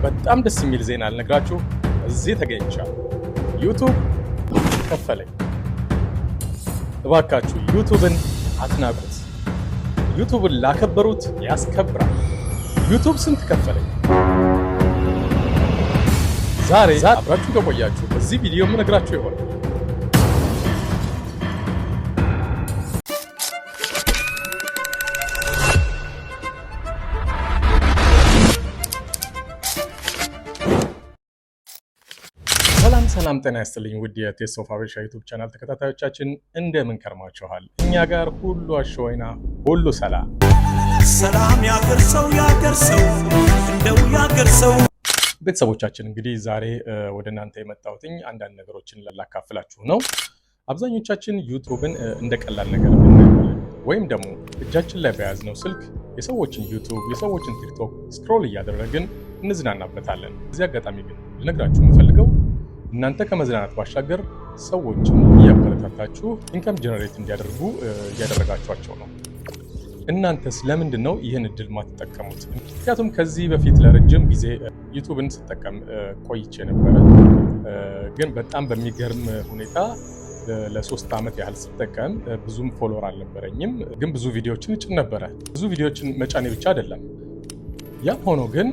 በጣም ደስ የሚል ዜና ልነግራችሁ እዚህ ተገኝቻለሁ። ዩቲዩብ ከፈለኝ። እባካችሁ ዩቲዩብን አትናቁት። ዩቲዩብን ላከበሩት ያስከብራል። ዩቲዩብ ስንት ከፈለኝ? ዛሬ አብራችሁ ከቆያችሁ በዚህ ቪዲዮ የምነግራችሁ ይሆናል። ሰላም ጤና ይስጥልኝ ውድ የቴስት ኦፍ ሀበሻ ዩቲዩብ ቻናል ተከታታዮቻችን እንደምን ከርማችኋል? እኛ ጋር ሁሉ አሸወይና ሁሉ ሰላም ያገርሰው እንደው ያገርሰው። ቤተሰቦቻችን እንግዲህ ዛሬ ወደ እናንተ የመጣሁትኝ አንዳንድ ነገሮችን ላካፍላችሁ ነው። አብዛኞቻችን ዩቲዩብን እንደ ቀላል ነገር ወይም ደግሞ እጃችን ላይ በያዝነው ስልክ የሰዎችን ዩቲዩብ የሰዎችን ቲክቶክ ስክሮል እያደረግን እንዝናናበታለን። እዚህ አጋጣሚ ግን ልነግራችሁ የምፈልገው እናንተ ከመዝናናት ባሻገር ሰዎችን እያበረታታችሁ ኢንካም ጀነሬት እንዲያደርጉ እያደረጋችኋቸው ነው። እናንተስ ለምንድን ነው ይህን እድል ማትጠቀሙት? ምክንያቱም ከዚህ በፊት ለረጅም ጊዜ ዩቲዩብን ስጠቀም ቆይቼ ነበረ። ግን በጣም በሚገርም ሁኔታ ለ3 ዓመት ያህል ስጠቀም ብዙም ፎሎወር አልነበረኝም። ግን ብዙ ቪዲዮዎችን እጭን ነበረ። ብዙ ቪዲዮዎችን መጫኔ ብቻ አይደለም፣ ያም ሆኖ ግን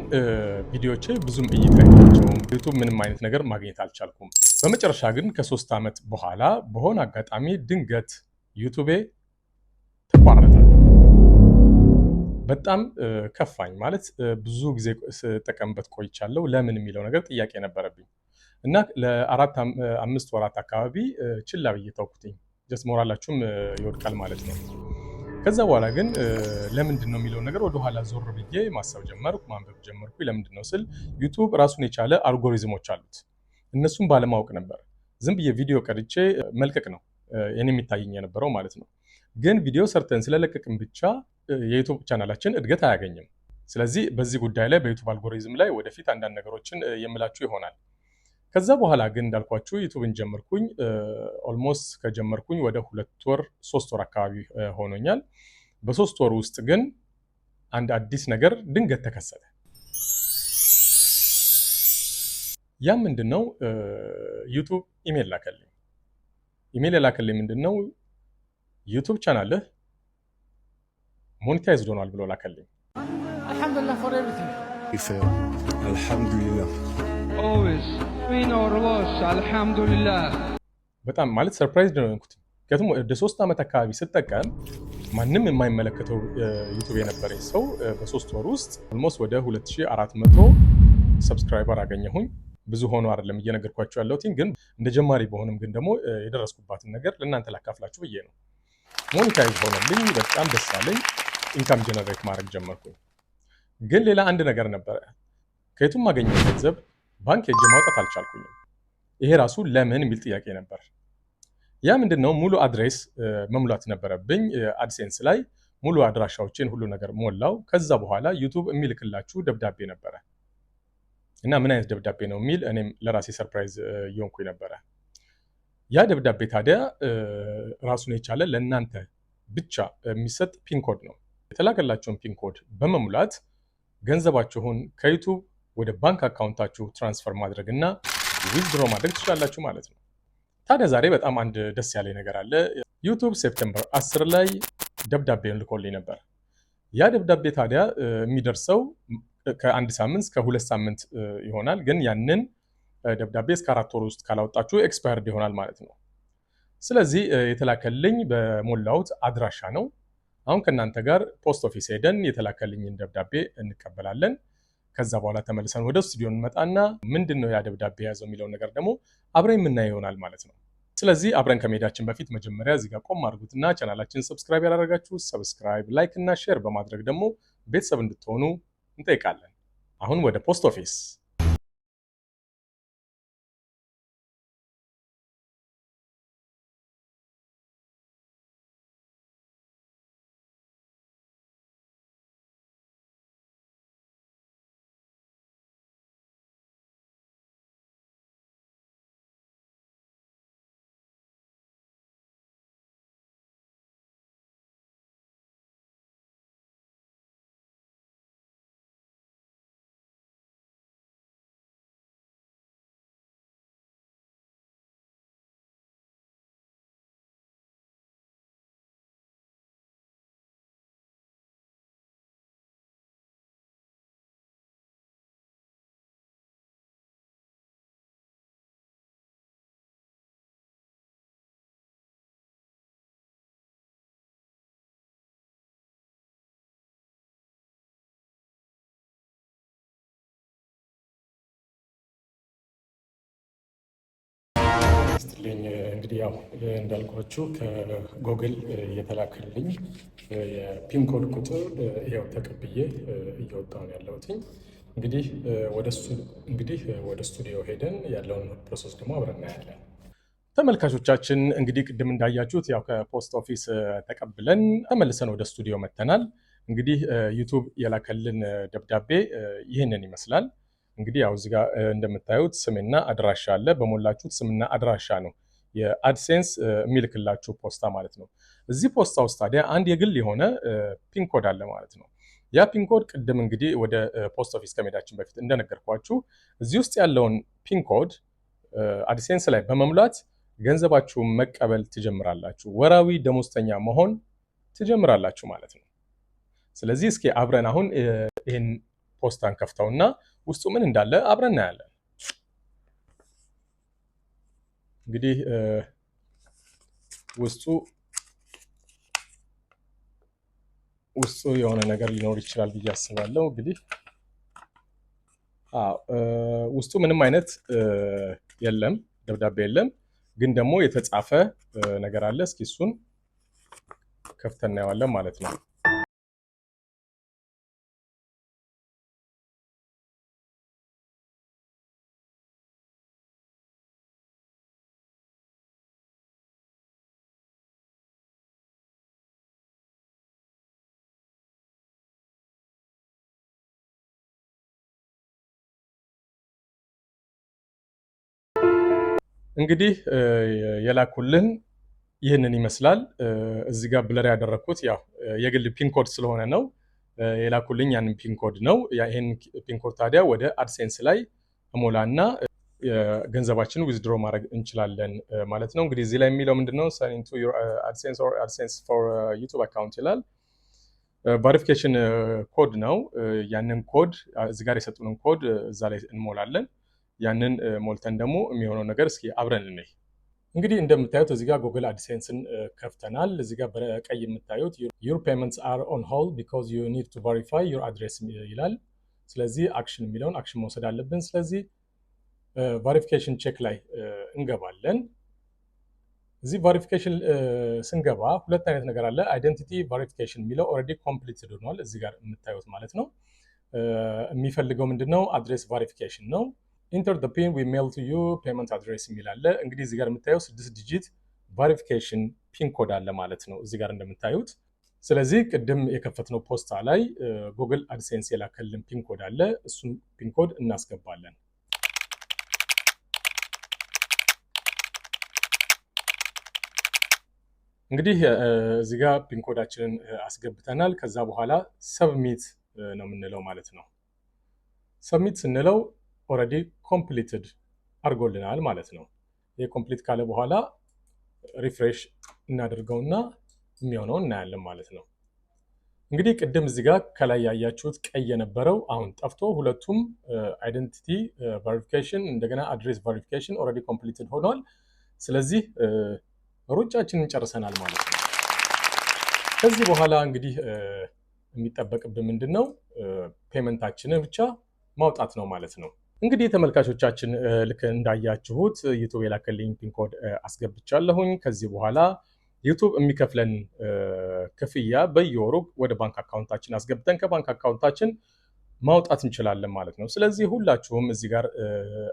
ቪዲዮዎቼ ብዙም እይታ የላቸውም። ዩቲዩብ ምንም አይነት ነገር ማግኘት አልቻልኩም። በመጨረሻ ግን ከ3 ዓመት በኋላ በሆነ አጋጣሚ ድንገት ዩቲዩቤ ተቋረጠ። በጣም ከፋኝ። ማለት ብዙ ጊዜ ስጠቀምበት ቆይቻለሁ። ለምን የሚለው ነገር ጥያቄ ነበረብኝ እና ለ4-5 ወራት አካባቢ ችላ ብዬ ተውኩትኝ። ጀስት ሞራላችሁም ይወድቃል ማለት ነው። ከዛ በኋላ ግን ለምንድን ነው የሚለውን ነገር ወደ ኋላ ዞር ብዬ ማሰብ ጀመርኩ፣ ማንበብ ጀመርኩ። ለምንድን ነው ስል ዩቲዩብ ራሱን የቻለ አልጎሪዝሞች አሉት። እነሱም ባለማወቅ ነበር ዝም ብዬ ቪዲዮ ቀርጬ መልቀቅ ነው እኔ የሚታየኝ የነበረው ማለት ነው። ግን ቪዲዮ ሰርተን ስለለቀቅን ብቻ የዩቲዩብ ቻናላችን እድገት አያገኝም። ስለዚህ በዚህ ጉዳይ ላይ በዩቲዩብ አልጎሪዝም ላይ ወደፊት አንዳንድ ነገሮችን የምላችሁ ይሆናል። ከዛ በኋላ ግን እንዳልኳችሁ ዩቲዩብን ጀመርኩኝ። ኦልሞስት ከጀመርኩኝ ወደ 2 ወር 3 ወር አካባቢ ሆኖኛል። በ3 ወር ውስጥ ግን አንድ አዲስ ነገር ድንገት ተከሰተ። ያ ምንድነው? ዩቲዩብ ኢሜል ላከልኝ። ኢሜል የላከልኝ ምንድነው? ዩቲዩብ ቻናልህ ሞኔታይዝድ ሆኗል ብሎ ላከልኝ። አልহামዱሊላህ for everything አልহামዱሊላህ always win or loss አልহামዱሊላህ። በጣም ማለት ሰርፕራይዝ ነው የሆንኩት። ምክንያቱም ወደ 3 ዓመት አካባቢ ስጠቀም ማንም የማይመለከተው ዩቲዩብ የነበረኝ ሰው በ3 ወር ውስጥ ኦልሞስት ወደ 2400 ሰብስክራይበር አገኘሁኝ። ብዙ ሆኖ አይደለም እየነገርኳችሁ ያለሁት፣ ግን እንደ ጀማሪ በሆንም ግን ደግሞ የደረስኩባትን ነገር ለእናንተ ላካፍላችሁ ብዬ ነው። ሞኔታይዝ ሆነልኝ። በጣም ደስ አለኝ። ኢንካም ጀነሬት ማድረግ ጀመርኩኝ። ግን ሌላ አንድ ነገር ነበረ። ከየቱም ማገኘው ገንዘብ ባንክ ሄጄ ማውጣት አልቻልኩኝም። ይሄ ራሱ ለምን የሚል ጥያቄ ነበር። ያ ምንድነው? ሙሉ አድሬስ መሙላት ነበረብኝ። አድሴንስ ላይ ሙሉ አድራሻዎችን ሁሉ ነገር ሞላው። ከዛ በኋላ ዩቲዩብ የሚልክላችሁ ደብዳቤ ነበረ እና ምን አይነት ደብዳቤ ነው የሚል እኔም ለራሴ ሰርፕራይዝ እየሆንኩኝ ነበረ። ያ ደብዳቤ ታዲያ ራሱን የቻለ ለእናንተ ብቻ የሚሰጥ ፒንኮድ ነው። የተላከላችሁን ፒንኮድ በመሙላት ገንዘባችሁን ከዩቲዩብ ወደ ባንክ አካውንታችሁ ትራንስፈር ማድረግ እና ዊዝድሮ ማድረግ ትችላላችሁ ማለት ነው። ታዲያ ዛሬ በጣም አንድ ደስ ያለ ነገር አለ። ዩቲዩብ ሴፕቴምበር 10 ላይ ደብዳቤውን ልኮልኝ ነበር። ያ ደብዳቤ ታዲያ የሚደርሰው ከ1 ሳምንት እስከ 2 ሳምንት ይሆናል። ግን ያንን ደብዳቤ እስከ 4 ወር ውስጥ ካላወጣችሁ ኤክስፓየርድ ይሆናል ማለት ነው። ስለዚህ የተላከልኝ በሞላውት አድራሻ ነው። አሁን ከእናንተ ጋር ፖስት ኦፊስ ሄደን የተላከልኝን ደብዳቤ እንቀበላለን። ከዛ በኋላ ተመልሰን ወደ ስቱዲዮ እንመጣና ምንድነው ያ ደብዳቤ የያዘው የሚለውን ነገር ደግሞ አብረን የምናየው ይሆናል ማለት ነው። ስለዚህ አብረን ከመሄዳችን በፊት መጀመሪያ እዚህ ጋር ቆም አድርጉትና ቻናላችንን ሰብስክራይብ ያላደረጋችሁ ሰብስክራይብ፣ ላይክ እና ሼር በማድረግ ደግሞ ቤተሰብ እንድትሆኑ እንጠይቃለን። አሁን ወደ ፖስት ኦፊስ ይስጥልኝ። እንግዲህ ያው እንዳልኳችሁ ከጎግል የተላከልኝ የፒን ኮድ ቁጥር ይኸው ተቀብዬ እየወጣሁ ነው ያለሁት። እንግዲህ ወደ ስቱዲዮ ሄደን ያለውን ፕሮሰስ ደግሞ አብረን እናያለን። ተመልካቾቻችን እንግዲህ ቅድም እንዳያችሁት ያው ከፖስት ኦፊስ ተቀብለን ተመልሰን ወደ ስቱዲዮ መጥተናል። እንግዲህ ዩቱብ የላከልን ደብዳቤ ይህንን ይመስላል። እንግዲህ ያው እዚህ ጋር እንደምታዩት ስምና አድራሻ አለ። በሞላችሁት ስምና አድራሻ ነው የአድሴንስ የሚልክላችሁ ፖስታ ማለት ነው። እዚህ ፖስታ ውስጥ ታዲያ አንድ የግል የሆነ ፒን ኮድ አለ ማለት ነው። ያ ፒን ኮድ ቅድም እንግዲህ ወደ ፖስት ኦፊስ ከመሄዳችን በፊት እንደነገርኳችሁ እዚህ ውስጥ ያለውን ፒን ኮድ አድሴንስ ላይ በመሙላት ገንዘባችሁን መቀበል ትጀምራላችሁ። ወራዊ ደሞዝተኛ መሆን ትጀምራላችሁ ማለት ነው። ስለዚህ እስኪ አብረን አሁን ይህን ፖስታን ከፍተውና ውስጡ ምን እንዳለ አብረን እናያለን። እንግዲህ ውስጡ የሆነ ነገር ሊኖር ይችላል ብዬ አስባለሁ። እንግዲህ ውስጡ ምንም አይነት የለም፣ ደብዳቤ የለም። ግን ደግሞ የተጻፈ ነገር አለ። እስኪ እሱን ከፍተን እናየዋለን ማለት ነው። እንግዲህ የላኩልን ይህንን ይመስላል። እዚህ ጋር ብለር ያደረኩት ያው የግል ፒን ኮድ ስለሆነ ነው። የላኩልኝ ያንን ፒን ኮድ ነው። ይህን ፒን ኮድ ታዲያ ወደ አድሴንስ ላይ እሞላና ገንዘባችንን ዊዝድሮ ማድረግ እንችላለን ማለት ነው። እንግዲህ እዚህ ላይ የሚለው ምንድነው? ሳይን ኢንቱ ዩር አድሴንስ ኦር አድሴንስ ፎር ዩቱብ አካውንት ይላል። ቫሪፊኬሽን ኮድ ነው። ያንን ኮድ እዚህ ጋር የሰጡንን ኮድ እዛ ላይ እንሞላለን። ያንን ሞልተን ደግሞ የሚሆነው ነገር እስኪ አብረን እንይ። እንግዲህ እንደምታዩት እዚህ ጋር ጉግል አድሴንስን ከፍተናል። እዚህ ጋር በቀይ የምታዩት ዩር ፔመንትስ አር ኦን ሆልድ ቢኮዝ ዩ ኒድ ቱ ቨሪፋይ ዩር አድሬስ ይላል። ስለዚህ አክሽን የሚለውን አክሽን መውሰድ አለብን። ስለዚህ ቫሪፊኬሽን ቼክ ላይ እንገባለን። እዚህ ቫሪፊኬሽን ስንገባ ሁለት አይነት ነገር አለ። አይደንቲቲ ቫሪፊኬሽን የሚለው ኦልሬዲ ኮምፕሊትድ ሆኗል፣ እዚህ ጋር የምታዩት ማለት ነው። የሚፈልገው ምንድነው? አድሬስ ቫሪፊኬሽን ነው። ኢንተር ዘ ፒን ዊ ሜል ቱ ዩ ፔመንት አድሬስ የሚል አለ። እንግዲህ እዚህ ጋር የምታየው 6 ዲጂት ቫሪፊኬሽን ፒን ኮድ አለ ማለት ነው እዚህ ጋር እንደምታዩት። ስለዚህ ቅድም የከፈትነው ፖስታ ላይ ጉግል አድሴንስ የላከልን ፒን ኮድ አለ። እሱን ፒን ኮድ እናስገባለን። እንግዲህ እዚህ ጋር ፒን ኮዳችንን አስገብተናል። ከዛ በኋላ ሰብሚት ነው የምንለው ማለት ነው። ሰብሚት ስንለው ኦልሬዲ ኮምፕሊትድ አድርጎልናል ማለት ነው። ይህ ኮምፕሊት ካለ በኋላ ሪፍሬሽ እናደርገውና የሚሆነውን እናያለን ማለት ነው። እንግዲህ ቅድም እዚህ ጋር ከላይ ያያችሁት ቀይ የነበረው አሁን ጠፍቶ ሁለቱም አይደንቲቲ ቨሪፊኬሽን እንደገና አድሬስ ቨሪፊኬሽን ኦልሬዲ ኮምፕሊትድ ሆኗል። ስለዚህ ሩጫችንን ጨርሰናል ማለት ነው። ከዚህ በኋላ እንግዲህ የሚጠበቅብን ምንድን ነው? ፔመንታችንን ብቻ ማውጣት ነው ማለት ነው። እንግዲህ ተመልካቾቻችን ልክ እንዳያችሁት ዩቱብ የላከልኝ ፒን ኮድ አስገብቻለሁኝ። ከዚህ በኋላ ዩቱብ የሚከፍለን ክፍያ በየወሩ ወደ ባንክ አካውንታችን አስገብተን ከባንክ አካውንታችን ማውጣት እንችላለን ማለት ነው። ስለዚህ ሁላችሁም እዚህ ጋር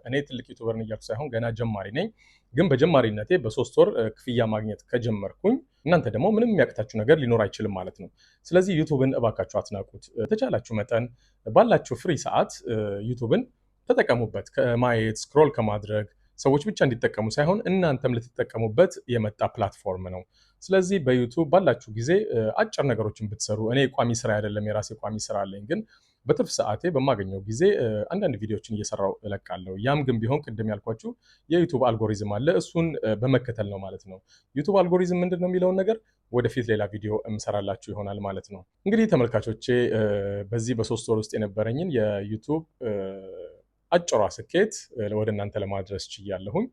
እኔ ትልቅ ዩቱበርን እያልኩ ሳይሆን ገና ጀማሪ ነኝ፣ ግን በጀማሪነቴ በ3 ወር ክፍያ ማግኘት ከጀመርኩኝ እናንተ ደግሞ ምንም የሚያቅታችሁ ነገር ሊኖር አይችልም ማለት ነው። ስለዚህ ዩቱብን እባካችሁ አትናቁት። በተቻላችሁ መጠን ባላችሁ ፍሪ ሰዓት ዩቱብን ተጠቀሙበት። ከማየት ስክሮል ከማድረግ ሰዎች ብቻ እንዲጠቀሙ ሳይሆን እናንተም ልትጠቀሙበት የመጣ ፕላትፎርም ነው። ስለዚህ በዩቱብ ባላችሁ ጊዜ አጭር ነገሮችን ብትሰሩ፣ እኔ ቋሚ ስራ አይደለም የራሴ ቋሚ ስራ አለኝ፣ ግን በትርፍ ሰዓቴ በማገኘው ጊዜ አንዳንድ ቪዲዮዎችን እየሰራው እለቃለሁ። ያም ግን ቢሆን ቅድም ያልኳችሁ የዩቱብ አልጎሪዝም አለ፣ እሱን በመከተል ነው ማለት ነው። ዩቱብ አልጎሪዝም ምንድን ነው የሚለውን ነገር ወደፊት ሌላ ቪዲዮ እምሰራላችሁ ይሆናል ማለት ነው። እንግዲህ ተመልካቾቼ በዚህ በ3 ወር ውስጥ የነበረኝን የዩቱብ አጭሯ ስኬት ወደ እናንተ ለማድረስ ችያለሁኝ።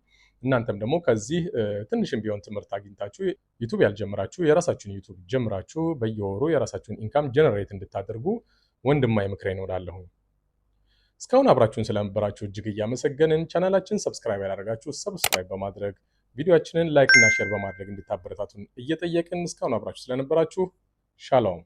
እናንተም ደግሞ ከዚህ ትንሽም ቢሆን ትምህርት አግኝታችሁ ዩቱብ ያልጀምራችሁ የራሳችሁን ዩቱብ ጀምራችሁ በየወሩ የራሳችሁን ኢንካም ጀነሬት እንድታደርጉ ወንድማዊ ምክሬን እወዳለሁኝ። እስካሁን አብራችሁን ስለነበራችሁ እጅግ እያመሰገንን፣ ቻናላችን ሰብስክራይብ ያላደረጋችሁ ሰብስክራይብ በማድረግ ቪዲዮአችንን ላይክ እና ሼር በማድረግ እንድታበረታቱን እየጠየቅን እስካሁን አብራችሁ ስለነበራችሁ ሻሎም